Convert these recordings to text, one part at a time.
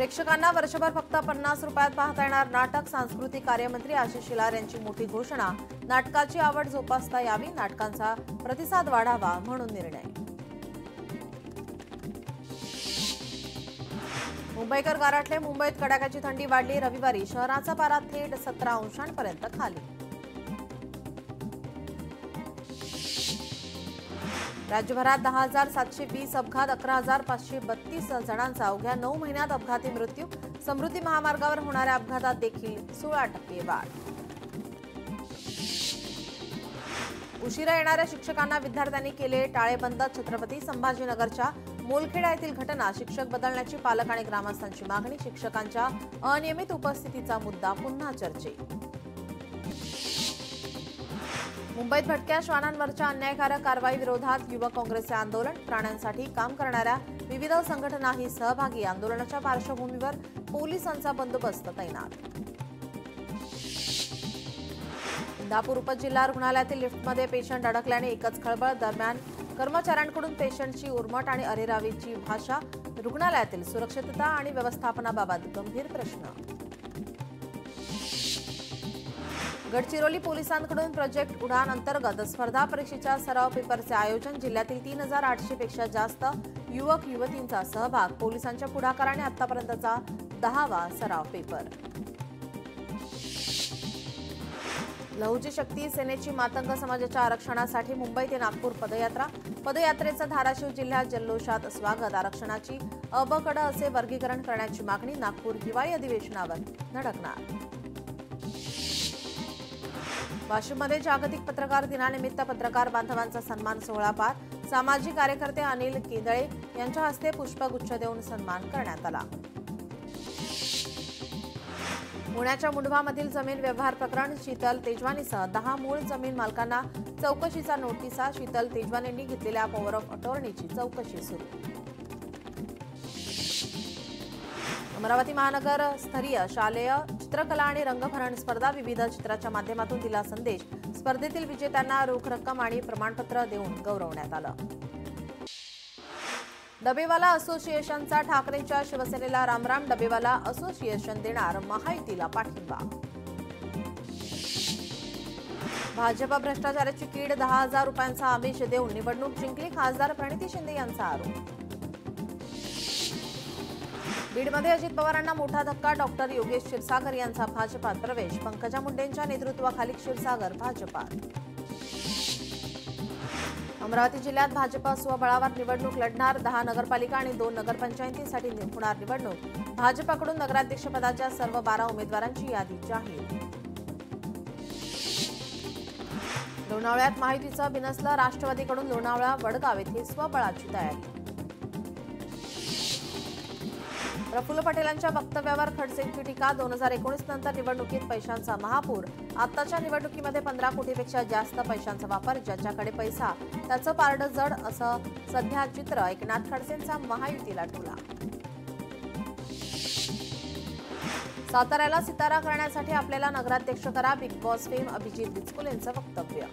प्रेक्षकांना वर्षभर फक्त 50 रुपयात पाहता येणार नाटक। सांस्कृतिक कार्यमंत्री आशिष शेलार यांची मोठी घोषणा। नाटकाची आवड जोपासता यावी, नाटकांचा प्रतिसाद वाढावा म्हणून निर्णय। मुंबईकर गारठले। मुंबईत कडाक्याची थंडी वाढली। रविवारी शहराचा पारा थेट 17 अंशांपर्यंत खाली। राज्यभरात 10,720 अपघात, 11,532 जणांचा अवघ्या 9 महिन्यात अपघाती मृत्यू। समृद्धी महामार्गावर होणाऱ्या अपघातात देखील 16% वाढ। उशिरा येणाऱ्या शिक्षकांना विद्यार्थ्यांनी केले टाळेबंद। छत्रपती संभाजीनगरच्या मोलखेडा येथील घटना। शिक्षक बदलण्याची पालक आणि ग्रामस्थांची मागणी। शिक्षकांच्या अनियमित उपस्थितीचा मुद्दा पुन्हा चर्चेत। मुंबईत भटक्या श्वानांवरच्या अन्यायकारक कारवाई विरोधात युवक काँग्रेसचे आंदोलन। प्राण्यांसाठी काम करणाऱ्या विविध संघटनाही सहभागी। आंदोलनाच्या पार्श्वभूमीवर पोलिसांचा बंदोबस्त तैनात। इंदापूर उपजिल्हा रुग्णालयातील लिफ्टमध्ये पेशंट अडकल्याने एकच खळबळ। दरम्यान कर्मचाऱ्यांकडून पेशंटची उर्मट आणि अरेरावीची भाषा। रुग्णालयातील सुरक्षितता आणि व्यवस्थापनाबाबत गंभीर प्रश्न। गडचिरोली पोलिसांकडून प्रोजेक्ट उडान अंतर्गत स्पर्धा परीक्षेच्या सराव पेपरचे आयोजन। जिल्ह्यातील 3,800 पेक्षा जास्त युवक युवतींचा सहभाग। पोलिसांच्या पुढाकाराने आतापर्यंतचा 10वा सराव पेपर। लहुजी शक्ती सेनेची मातंग समाजाच्या आरक्षणासाठी मुंबई ते नागपूर पदयात्रा। पदयात्रेचं धाराशिव जिल्ह्यात जल्लोषात स्वागत। आरक्षणाची अबकड असे वर्गीकरण करण्याची मागणी। नागपूर हिवाळी अधिवेशनावर धडकणार। वाशिममध्ये जागतिक पत्रकार दिनानिमित्त पत्रकार बांधवांचा सन्मान सोहळा पार। सामाजिक कार्यकर्ते अनिल केंदळे यांच्या हस्ते पुष्पगुच्छ देऊन सन्मान करण्यात आला। पुण्याच्या मुंढवामधील जमीन व्यवहार प्रकरण। शीतल तेजवानीसह 10 मूळ जमीन मालकांना चौकशीचा नोटिसा। शीतल तेजवानींनी घेतलेल्या पॉवर ऑफ अटॉर्नीची चौकशी सुरू। अमरावती महानगर स्तरीय शालेय चित्रकला आणि रंगभरण स्पर्धा। विविध चित्राच्या माध्यमातून दिला संदेश। स्पर्धेतील विजेत्यांना रोख रक्कम आणि प्रमाणपत्र देऊन गौरवण्यात आलं। डबेवाला असोसिएशनचा ठाकरेंच्या शिवसेनेला रामराम। डबेवाला असोसिएशन देणार महायुतीला पाठिंबा। भाजप भ्रष्टाचाराची कीड। 10,000 रुपयांचा आमिष देऊन निवडणूक जिंकली। खासदार प्रणिती शिंदे यांचा आरोप। बीडमध्ये अजित पवारांना मोठा धक्का। डॉक्टर योगेश क्षीरसागर यांचा भाजपात प्रवेश। पंकजा मुंडेंच्या नेतृत्वाखाली क्षीरसागर भाजपात। अमरावती जिल्ह्यात भाजप स्वबळावर निवडणूक लढणार। 10 नगरपालिका आणि 2 नगरपंचायतींसाठी होणार निवडणूक। भाजपकडून नगराध्यक्षपदाच्या सर्व 12 उमेदवारांची यादी जाहीर। लोणावळ्यात महायुतीचं बिनसलं। राष्ट्रवादीकडून लोणावळा वडगाव येथे स्वबळाची तयारी। प्रफुल्ल पटेलांच्या वक्तव्यावर खडसेंची टीका। 2019 नंतर निवडणुकीत पैशांचा महापूर। आताच्या निवडणुकीमध्ये 15 कोटीपेक्षा जास्त पैशांचा वापर। ज्याच्याकडे पैसा त्याचं पारडं जड असं सध्या चित्र। एकनाथ खडसेंचा महायुतीला टोला। साताऱ्याला सितारा करण्यासाठी आपल्याला नगराध्यक्ष करा। बिग बॉस फेम अभिजित बिचकुलेंचं वक्तव्य।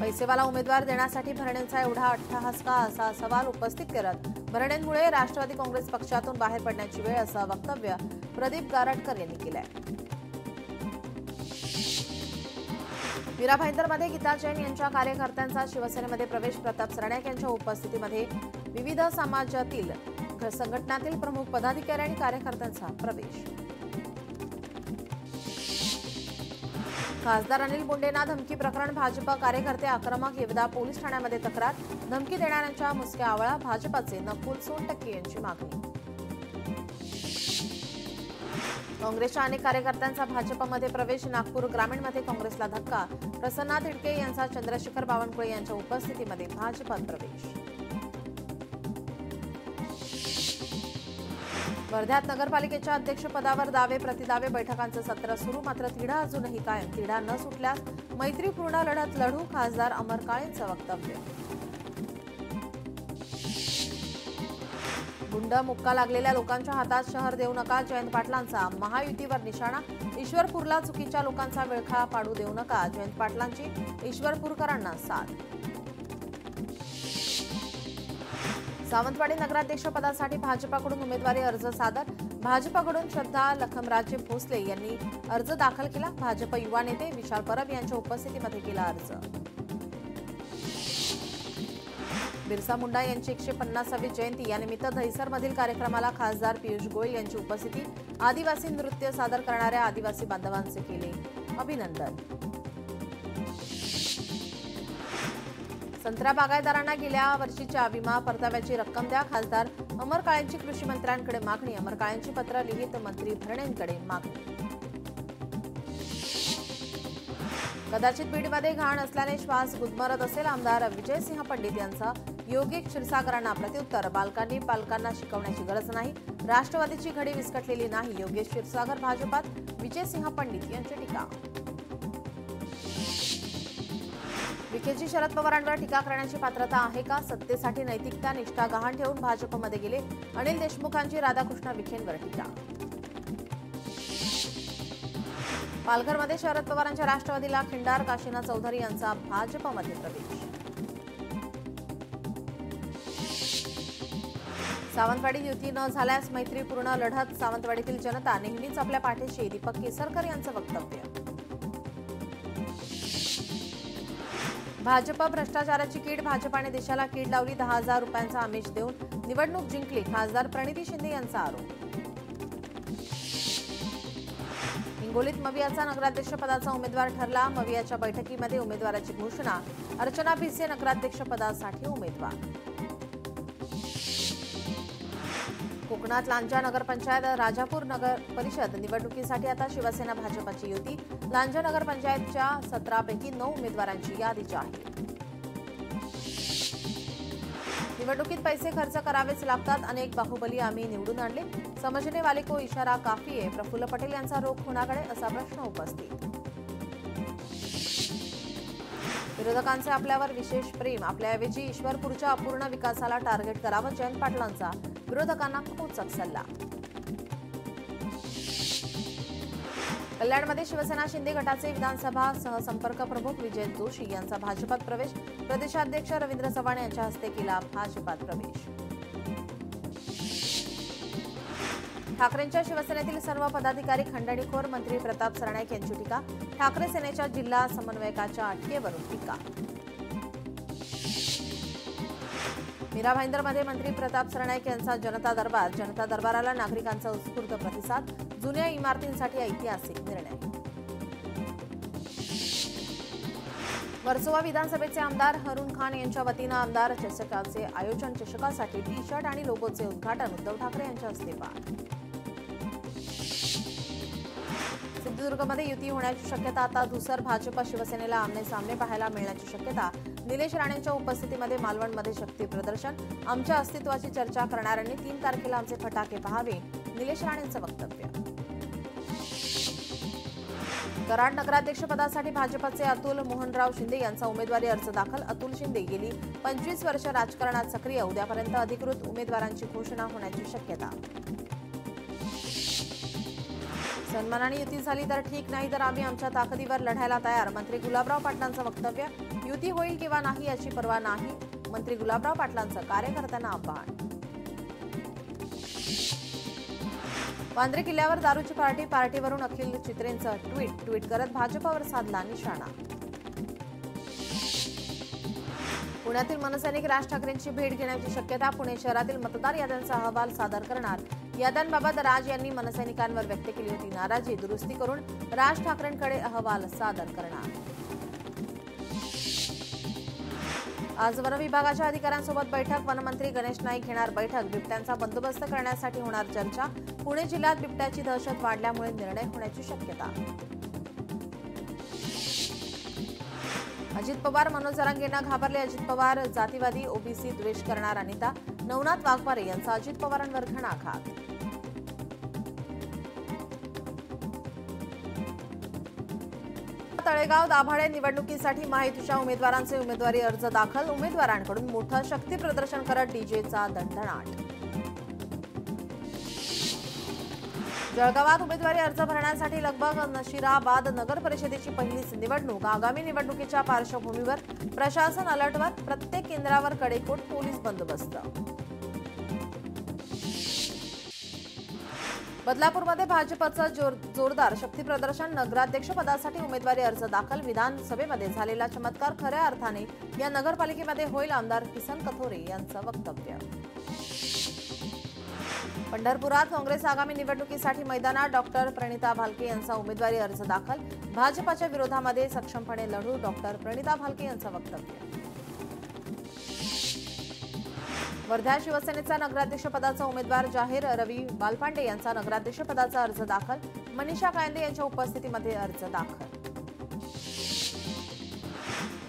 पैसेवाला उमेदवार देण्यासाठी भरणेंचा एवढा अट्टहास का असा सवाल उपस्थित करत भरणेंमुळे राष्ट्रवादी काँग्रेस पक्षातून बाहेर पडण्याची वेळ असं वक्तव्य प्रदीप गारटकर यांनी केलंय। मीरा भाईंदरमध्ये गीता जैन यांच्या कार्यकर्त्यांचा शिवसेनेमध्ये प्रवेश। प्रताप सरनाईक यांच्या उपस्थितीमध्ये विविध समाजातील संघटनातील प्रमुख पदाधिकारी आणि कार्यकर्त्यांचा प्रवेश। खासदार अनिल मुंडेंना धमकी प्रकरण। भाजप कार्यकर्ते आक्रमक। येवदा पोलीस ठाण्यामध्ये तक्रार। धमकी देणाऱ्यांच्या मुसक्या आवळा। भाजपचे नकुल सोनटक्के यांची मागणी। काँग्रेसच्या अनेक कार्यकर्त्यांचा भाजपमध्ये प्रवेश। नागपूर ग्रामीणमध्ये काँग्रेसला धक्का। प्रसन्ना तिडके यांचा चंद्रशेखर बावनकुळे यांच्या उपस्थितीमध्ये भाजपात प्रवेश। वर्ध्यात नगरपालिकेच्या अध्यक्षपदावर दावे प्रतिदावे। बैठकांचं सत्र सुरू। मात्र तिढा अजूनही कायम। तिढा न सुटल्यास मैत्रीपूर्ण लढत लढू। खासदार अमर काळेंचं वक्तव्य। गुंड मुक्का लागलेल्या लोकांच्या हातात शहर देऊ नका। जयंत पाटलांचा महायुतीवर निशाणा। ईश्वरपूरला चुकीच्या लोकांचा विळखा पाडू देऊ नका। जयंत पाटलांची ईश्वरपूरकरांना साथ। सावंतवाडी नगराध्यक्षपदासाठी भाजपाकडून उमेदवारी अर्ज सादर. भाजपाकडून श्रद्धा लखमराजे भोसले यांनी अर्ज दाखल केला. भाजप युवा नेते विशाल परब यांच्या उपस्थितीमध्ये केला अर्ज. बिरसा मुंडा यांची 150वी जयंती यानिमित्त दहिसरमधील कार्यक्रमाला खासदार पियुष गोयल यांची उपस्थिती. आदिवासी नृत्य सादर करणाऱ्या आदिवासी बांधवांचे केले अभिनंदन. संत्रा बागायतदारांना गेल्या वर्षीच्या विमा परताव्याची रक्कम द्या. खासदार अमर काळेंची कृषी मंत्र्यांकडे मागणी. अमर काळेंची पत्र लिहित मंत्री भरणेंकडे मागणी. कदाचित बीडमध्ये घाण असल्याने श्वास गुदमरत असेल. आमदार विजयसिंह पंडित यांचा योगी क्षीरसागरांना प्रत्युत्तर. बालकांनी पालकांना शिकवण्याची गरज नाही. राष्ट्रवादीची घडी विस्कटलेली नाही. योगेश क्षीरसागर भाजपात. विजयसिंह पंडित यांची टीका. विखेची शरद पवारांवर टीका करण्याची पात्रता आहे का? सत्तेसाठी नैतिकता निष्ठा गहाण ठेवून भाजपमध्ये गेले. अनिल देशमुखांची राधाकृष्ण विखेंवर टीका. पालघरमध्ये शरद पवारांच्या राष्ट्रवादीला खिंडार. काशीनाथ चौधरी यांचा भाजपमध्ये प्रवेश. सावंतवाडी युती न झाल्यास मैत्रीपूर्ण लढत. सावंतवाडीतील जनता नेहमीच आपल्या पाठीशी. दीपक केसरकर यांचं वक्तव्य. भाजप भ्रष्टाचाराची कीड. भाजपाने देशाला कीड लावली. 10,000 रुपयांचा आमिष देऊन निवडणूक जिंकली. खासदार प्रणिती शिंदे यांचा आरोप. हिंगोलीत मवियाचा नगराध्यक्षपदाचा उमेदवार ठरला. मवियाच्या बैठकीमध्ये उमेदवाराची घोषणा. अर्चना भिसे नगराध्यक्षपदासाठी उमेदवार. कोकणात लांजा नगरपंचायत राजापूर नगर परिषद निवडणुकीसाठी आता शिवसेना भाजपची युती. लांजा नगरपंचायतच्या 17पैकी 9 उमेदवारांची यादी जाहीर. निवडणुकीत पैसे खर्च करावेच लागतात. अनेक बाहुबली आम्ही निवडून आणले. समजने वाले को इशारा काफी आहे. प्रफुल्ल पटेल यांचा रोख कुणाकडे असा प्रश्न उपस्थित. विरोधकांचे आपल्यावर विशेष प्रेम. आपल्याऐवजी ईश्वरपूरच्या अपूर्ण विकासाला टार्गेट करावं. जयंत पाटलांचा विरोधकांना खोचक सल्ला. कल्याणमध्ये शिवसेना शिंदे गटाचे विधानसभा सहसंपर्क प्रमुख विजय जोशी यांचा भाजपात प्रवेश. प्रदेशाध्यक्ष रवींद्र चव्हाण यांच्या हस्ते केला भाजपात प्रवेश. ठाकरेंच्या शिवसेनेतील सर्व पदाधिकारी खंडणीखोर. मंत्री प्रताप सरनाईक यांची टीका. ठाकरे सेनेच्या जिल्हा समन्वयकाच्या अटकेवरून टीका. मीरा भाईंदरमध्ये मंत्री प्रताप सरनाईक यांचा जनता दरबार. जनता दरबाराला नागरिकांचा उत्स्फूर्त प्रतिसाद. जुन्या इमारतींसाठी ऐतिहासिक निर्णय. वर्सोवा विधानसभेचे आमदार हरून खान यांच्या वतीनं आमदार चषकाचे आयोजन. चषकासाठी टी शर्ट आणि लोगोचे उद्घाटन. उद्धव ठाकरे यांच्या हस्ते पार. सिंधुदुर्गमध्ये युती होण्याची शक्यता. आता धुसर. भाजप शिवसेनेला आमने सामने पाहायला मिळण्याची शक्यता. निलेश राणेंच्या उपस्थितीमध्ये मालवणमध्ये शक्ती प्रदर्शन. आमच्या अस्तित्वाची चर्चा करणाऱ्यांनी 3 तारखेला आमचे फटाके पहावे. निलेश राणेंचं वक्तव्य. कराड नगराध्यक्षपदासाठी भाजपचे अतुल मोहनराव शिंदे यांचा उमेदवारी अर्ज दाखल. अतुल शिंदे गेली 25 वर्ष राजकारणात सक्रिय. उद्यापर्यंत अधिकृत उमेदवारांची घोषणा होण्याची शक्यता. सन्मानाने युती झाली तर ठीक, नाही तर आम्ही आमच्या ताकदीवर लढायला तयार. मंत्री गुलाबराव पाटलांचं वक्तव्य. युती होईल किंवा नाही याची पर्वा नाही. मंत्री गुलाबराव पाटलांचं कार्यकर्त्यांना आव्हान. वांद्रे किल्ल्यावर दारूची पार्टी. पार्टीवरून अखिल चित्रेंचं ट्विट करत भाजपवर साधला निशाणा. पुण्यातील मनसैनिक राज ठाकरेंची भेट घेण्याची शक्यता. पुणे शहरातील मतदार याद्यांचा अहवाल सादर करणार. याद्यांबाबत राज यांनी मनसैनिकांवर व्यक्त केली होती नाराजी. दुरुस्ती करून राज ठाकरेंकडे अहवाल सादर करणार. आज वन विभागाच्या अधिकाऱ्यांसोबत बैठक. वनमंत्री गणेश नाईक घेणार बैठक. बिबट्यांचा बंदोबस्त करण्यासाठी होणार चर्चा. पुणे जिल्ह्यात बिबट्याची दहशत वाढल्यामुळे निर्णय होण्याची शक्यता. अजित पवार. मनोज जरांगेंना घाबरले अजित पवार. जातीवादी ओबीसी द्वेष करणार अनिता. नवनाथ वाघमारे यांचा अजित पवारांवर घणाघात. तळेगाव दाभाडे निवडणुकीसाठी महायुतीच्या उमेदवारांचे उमेदवारी अर्ज दाखल. उमेदवारांकडून मोठं शक्ती प्रदर्शन करत डीजेचा दणदणाट. जळगावात उमेदवारी अर्ज भरण्यासाठी लगबग. नशिराबाद नगर परिषदेची पहिलीच निवडणूक. आगामी निवडणुकीच्या पार्श्वभूमीवर प्रशासन अलर्टवर. प्रत्येक केंद्रावर कडेकोट पोलीस बंदोबस्त. बदलापूरमध्ये भाजपचं जोरदार शक्ती प्रदर्शन. नगराध्यक्ष पदासाठी उमेदवारी अर्ज दाखल. विधानसभेमध्ये झालेला चमत्कार खऱ्या अर्थाने या नगरपालिकेमध्ये होईल. आमदार किसन कथोरे यांचं वक्तव्य. पंढरपुरात काँग्रेस आगामी निवडणुकीसाठी मैदानात. डॉक्टर प्रणिता भालके यांचा उमेदवारी अर्ज दाखल. भाजपच्या विरोधामध्ये सक्षमपणे लढू. डॉक्टर प्रणिता भालके यांचं वक्तव्य. वर्धा शिवसेनेचा नगराध्यक्षपदाचा उमेदवार जाहीर. रवी बालपांडे यांचा नगराध्यक्षपदाचा अर्ज दाखल. मनीषा कायंदे यांच्या उपस्थितीमध्ये अर्ज दाखल.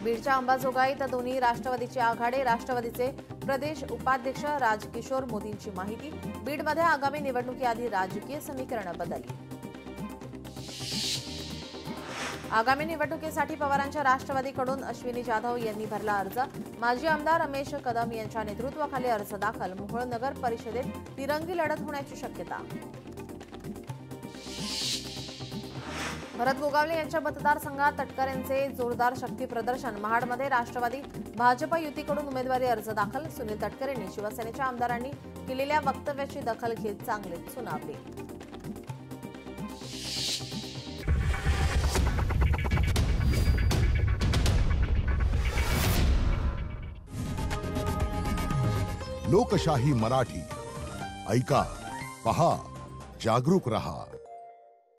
बीडच्या अंबाजोगाईत दोन्ही राष्ट्रवादीचे आघाडे. राष्ट्रवादीचे प्रदेश उपाध्यक्ष राजकिशोर मोदींची माहिती. बीडमध्ये आगामी निवडणुकीआधी राजकीय समीकरण बदलली. आगामी निवडणुकीसाठी पवारांच्या राष्ट्रवादीकडून अश्विनी जाधव यांनी भरला अर्ज. माजी आमदार रमेश कदम यांच्या नेतृत्वाखाली अर्ज दाखल. मोहोळ नगर परिषदेत तिरंगी लढत होण्याची शक्यता. भरत गोगावले यांच्या मतदारसंघात तटकरेंचे जोरदार शक्ती प्रदर्शन. महाडमध्ये राष्ट्रवादी भाजप युतीकडून उमेदवारी अर्ज दाखल. सुनील तटकरेंनी शिवसेनेच्या आमदारांनी केलेल्या वक्तव्याची दखल घेत चांगलेच सुनावले. लोकशाही मराठी ऐका, पहा, जागरूक रहा.